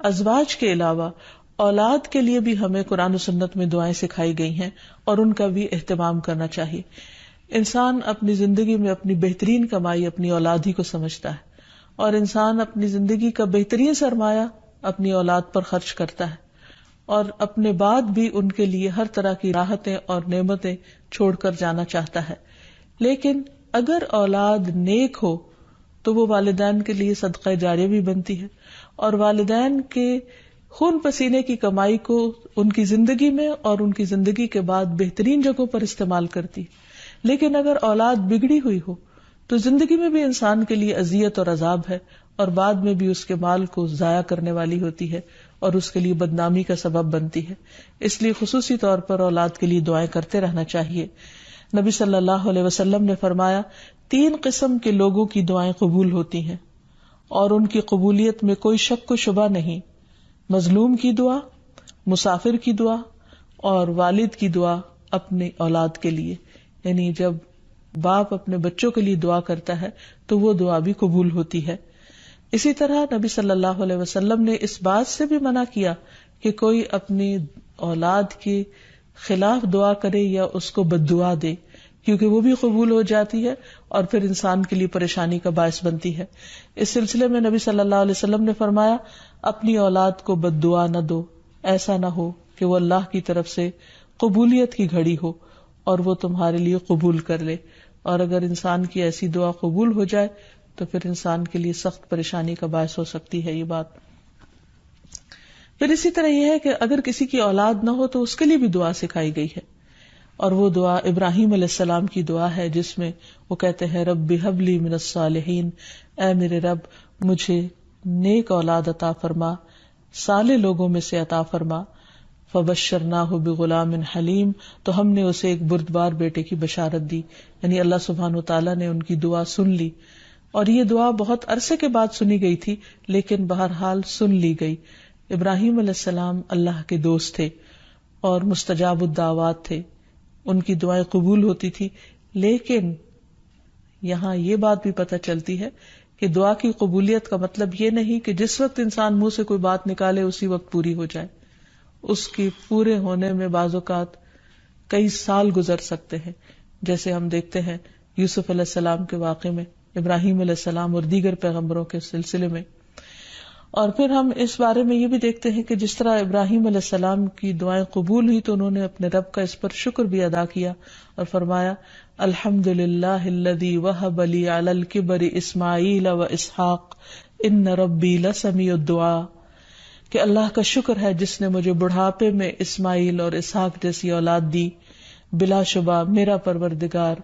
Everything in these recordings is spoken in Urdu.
ازواج کے علاوہ اولاد کے لیے بھی ہمیں قرآن و سنت میں دعائیں سکھائی گئی ہیں اور ان کا بھی اہتمام کرنا چاہیے. انسان اپنی زندگی میں اپنی بہترین کمائی اپنی اولاد ہی کو سمجھتا ہے، اور انسان اپنی زندگی کا بہترین سرمایہ اپنی اولاد پر خرچ کرتا ہے، اور اپنے بعد بھی ان کے لیے ہر طرح کی راحتیں اور نعمتیں چھوڑ کر جانا چاہتا ہے. لیکن اگر اولاد نیک ہو تو وہ والدین کے لیے صدقہ جاریہ بھی بنتی ہے، اور والدین کے خون پسینے کی کمائی کو ان کی زندگی میں اور ان کی زندگی کے بعد بہترین جگہوں پر استعمال کرتی. لیکن اگر اولاد بگڑی ہوئی ہو تو زندگی میں بھی انسان کے لیے اذیت اور عذاب ہے، اور بعد میں بھی اس کے مال کو ضائع کرنے والی ہوتی ہے اور اس کے لیے بدنامی کا سبب بنتی ہے. اس لیے خصوصی طور پر اولاد کے لیے دعائیں کرتے رہنا چاہیے. نبی صلی اللہ علیہ وسلم نے فرمایا 3 قسم کے لوگوں کی دعائیں قبول ہوتی ہیں اور ان کی قبولیت میں کوئی شک و شبہ نہیں: مظلوم کی دعا، مسافر کی دعا، اور والد کی دعا اپنی اولاد کے لیے. یعنی جب باپ اپنے بچوں کے لیے دعا کرتا ہے تو وہ دعا بھی قبول ہوتی ہے. اسی طرح نبی صلی اللہ علیہ وسلم نے اس بات سے بھی منع کیا کہ کوئی اپنی اولاد کے خلاف دعا کرے یا اس کو بد دعا دے، کیونکہ وہ بھی قبول ہو جاتی ہے اور پھر انسان کے لیے پریشانی کا باعث بنتی ہے. اس سلسلے میں نبی صلی اللہ علیہ وسلم نے فرمایا اپنی اولاد کو بد دعا نہ دو، ایسا نہ ہو کہ وہ اللہ کی طرف سے قبولیت کی گھڑی ہو اور وہ تمہارے لیے قبول کر لے. اور اگر انسان کی ایسی دعا قبول ہو جائے تو پھر انسان کے لیے سخت پریشانی کا باعث ہو سکتی ہے یہ بات. پھر اسی طرح یہ ہے کہ اگر کسی کی اولاد نہ ہو تو اس کے لیے بھی دعا سکھائی گئی ہے، اور وہ دعا ابراہیم علیہ السلام کی دعا ہے جس میں وہ کہتے ہیں رب ہب لی من الصالحین، اے میرے رب مجھے نیک اولاد عطا فرما، صالح لوگوں میں سے عطا فرما. فبشرناہ بغلام حلیم، تو ہم نے اسے ایک بردبار بیٹے کی بشارت دی. یعنی اللہ سبحانہ وتعالیٰ نے ان کی دعا سن لی، اور یہ دعا بہت عرصے کے بعد سنی گئی تھی لیکن بہرحال سن لی گئی. ابراہیم علیہ السلام اللہ کے دوست تھے اور مستجاب الدعوات تھے، ان کی دعائیں قبول ہوتی تھی. لیکن یہاں یہ بات بھی پتہ چلتی ہے کہ دعا کی قبولیت کا مطلب یہ نہیں کہ جس وقت انسان منہ سے کوئی بات نکالے اسی وقت پوری ہو جائے. اس کی پورے ہونے میں بعض اوقات کئی سال گزر سکتے ہیں، جیسے ہم دیکھتے ہیں یوسف علیہ السلام کے واقعے میں، ابراہیم علیہ السلام اور دیگر پیغمبروں کے سلسلے میں. اور پھر ہم اس بارے میں یہ بھی دیکھتے ہیں کہ جس طرح ابراہیم علیہ السلام کی دعائیں قبول ہوئی تو انہوں نے اپنے رب کا اس پر شکر بھی ادا کیا اور فرمایا الحمدللہ الذی وہب لی علی الکبر اسماعیل و اسحاق ان ربی لسمیع الدعاء، کہ اللہ کا شکر ہے جس نے مجھے بڑھاپے میں اسماعیل اور اسحاق جیسی اولاد دی، بلا شبہ میرا پروردگار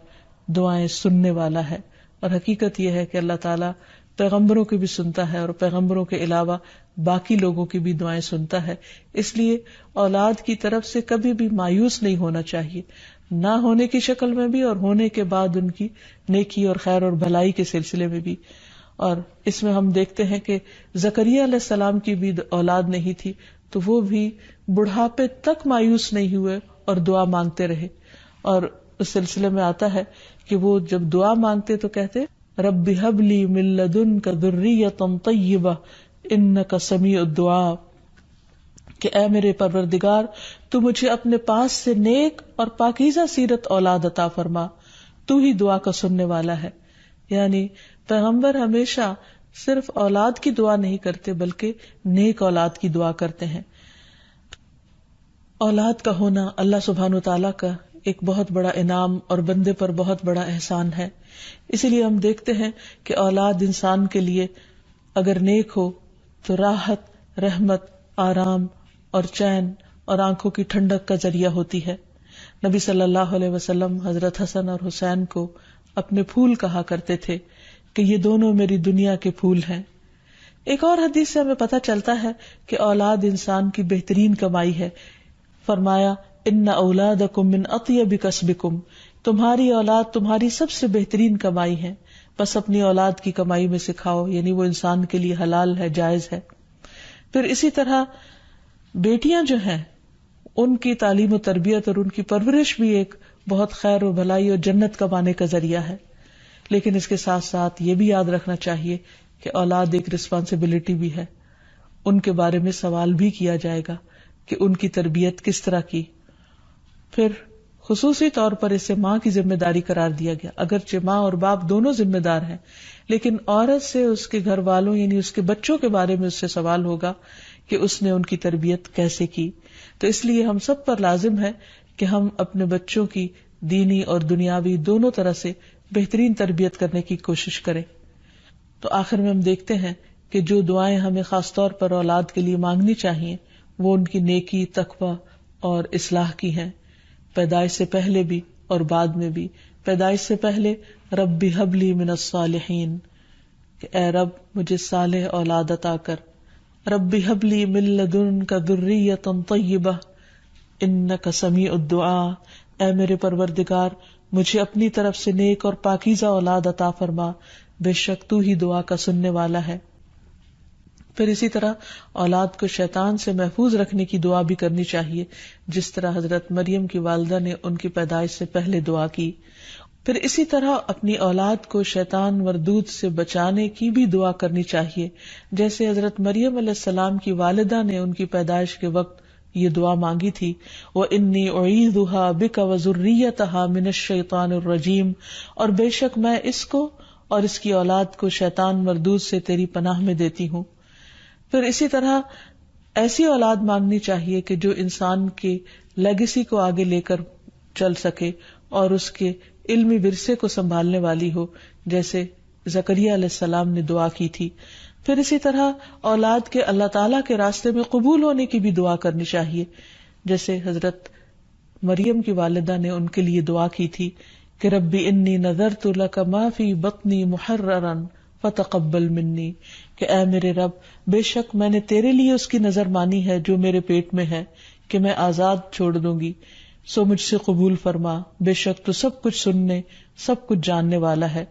دعائیں سننے والا ہے. اور حقیقت یہ ہے کہ اللہ تعالیٰ پیغمبروں کی بھی سنتا ہے اور پیغمبروں کے علاوہ باقی لوگوں کی بھی دعائیں سنتا ہے. اس لیے اولاد کی طرف سے کبھی بھی مایوس نہیں ہونا چاہیے، نہ ہونے کی شکل میں بھی اور ہونے کے بعد ان کی نیکی اور خیر اور بھلائی کے سلسلے میں بھی. اور اس میں ہم دیکھتے ہیں کہ زکریا علیہ السلام کی بھی اولاد نہیں تھی تو وہ بھی بڑھاپے تک مایوس نہیں ہوئے اور دعا مانگتے رہے. اور اس سلسلے میں آتا ہے کہ وہ جب دعا مانگتے تو کہتے رب ہب لی من لدنک ذریۃ طیبہ انک سمیع الدعاء، کہ اے میرے پروردگار تو مجھے اپنے پاس سے نیک اور پاکیزہ سیرت اولاد عطا فرما، تو ہی دعا کا سننے والا ہے. یعنی پیغمبر ہمیشہ صرف اولاد کی دعا نہیں کرتے بلکہ نیک اولاد کی دعا کرتے ہیں. اولاد کا ہونا اللہ سبحانہ وتعالیٰ کا ایک بہت بڑا انعام اور بندے پر بہت بڑا احسان ہے. اسی لیے ہم دیکھتے ہیں کہ اولاد انسان کے لیے اگر نیک ہو تو راحت، رحمت، آرام اور چین اور آنکھوں کی ٹھنڈک کا ذریعہ ہوتی ہے. نبی صلی اللہ علیہ وسلم حضرت حسن اور حسین کو اپنے پھول کہا کرتے تھے کہ یہ دونوں میری دنیا کے پھول ہیں. ایک اور حدیث سے ہمیں پتہ چلتا ہے کہ اولاد انسان کی بہترین کمائی ہے. فرمایا ان اولادکم من اطیب کسبکم، تمہاری اولاد تمہاری سب سے بہترین کمائی ہے، بس اپنی اولاد کی کمائی میں سے کھاؤ، یعنی وہ انسان کے لیے حلال ہے، جائز ہے. پھر اسی طرح بیٹیاں جو ہیں ان کی تعلیم و تربیت اور ان کی پرورش بھی ایک بہت خیر و بھلائی اور جنت کمانے کا ذریعہ ہے. لیکن اس کے ساتھ ساتھ یہ بھی یاد رکھنا چاہیے کہ اولاد ایک رسپانسبلٹی بھی ہے. ان کے بارے میں سوال بھی کیا جائے گا کہ ان کی تربیت کس طرح کی. پھر خصوصی طور پر اسے ماں کی ذمہ داری قرار دیا گیا. اگرچہ ماں اور باپ دونوں ذمہ دار ہیں، لیکن عورت سے اس کے گھر والوں یعنی اس کے بچوں کے بارے میں اس سے سوال ہوگا کہ اس نے ان کی تربیت کیسے کی. تو اس لیے ہم سب پر لازم ہے کہ ہم اپنے بچوں کی دینی اور دنیاوی دونوں طرح سے بہترین تربیت کرنے کی کوشش کریں. تو آخر میں ہم دیکھتے ہیں کہ جو دعائیں ہمیں خاص طور پر اولاد کے لیے مانگنی چاہیے وہ ان کی نیکی، تقوی اور اصلاح کی ہیں، پیدائش سے پہلے بھی اور بعد میں بھی. پیدائش سے پہلے رب ہب لی من الصالحین، کہ اے رب مجھے صالح اولاد عطا کر. رب ہب لی من لدنک ذریۃ طیبہ انک سمیع الدعاء، اے میرے پروردگار مجھے اپنی طرف سے نیک اور پاکیزہ اولاد عطا فرما، بے شک تو ہی دعا کا سننے والا ہے. پھر اسی طرح اولاد کو شیطان سے محفوظ رکھنے کی دعا بھی کرنی چاہیے، جس طرح حضرت مریم کی والدہ نے ان کی پیدائش سے پہلے دعا کی. پھر اسی طرح اپنی اولاد کو شیطان مردود سے بچانے کی بھی دعا کرنی چاہیے، جیسے حضرت مریم علیہ السلام کی والدہ نے ان کی پیدائش کے وقت یہ دعا مانگی تھی، وَإِنِّي أُعِيذُهَا بِكَ وَذُرِّيَّتَهَا مِنَ الشَّيْطَانِ الرَّجِيمِ، اور بے شک میں اس کو اور اس کی اولاد کو شیطان مردود سے تیری پناہ میں دیتی ہوں. پھر اسی طرح ایسی اولاد مانگنی چاہیے کہ جو انسان کے لیگیسی کو آگے لے کر چل سکے اور اس کے علمی ورثے کو سنبھالنے والی ہو، جیسے زکریا علیہ السلام نے دعا کی تھی. پھر اسی طرح اولاد کے اللہ تعالیٰ کے راستے میں قبول ہونے کی بھی دعا کرنی چاہیے، جیسے حضرت مریم کی والدہ نے ان کے لیے دعا کی تھی کہ ربی انی نذرت لک ما فی بطنی محررا فتقبل منی، کہ اے میرے رب بے شک میں نے تیرے لیے اس کی نظر مانی ہے جو میرے پیٹ میں ہے کہ میں آزاد چھوڑ دوں گی، سو مجھ سے قبول فرما، بے شک تو سب کچھ سننے سب کچھ جاننے والا ہے.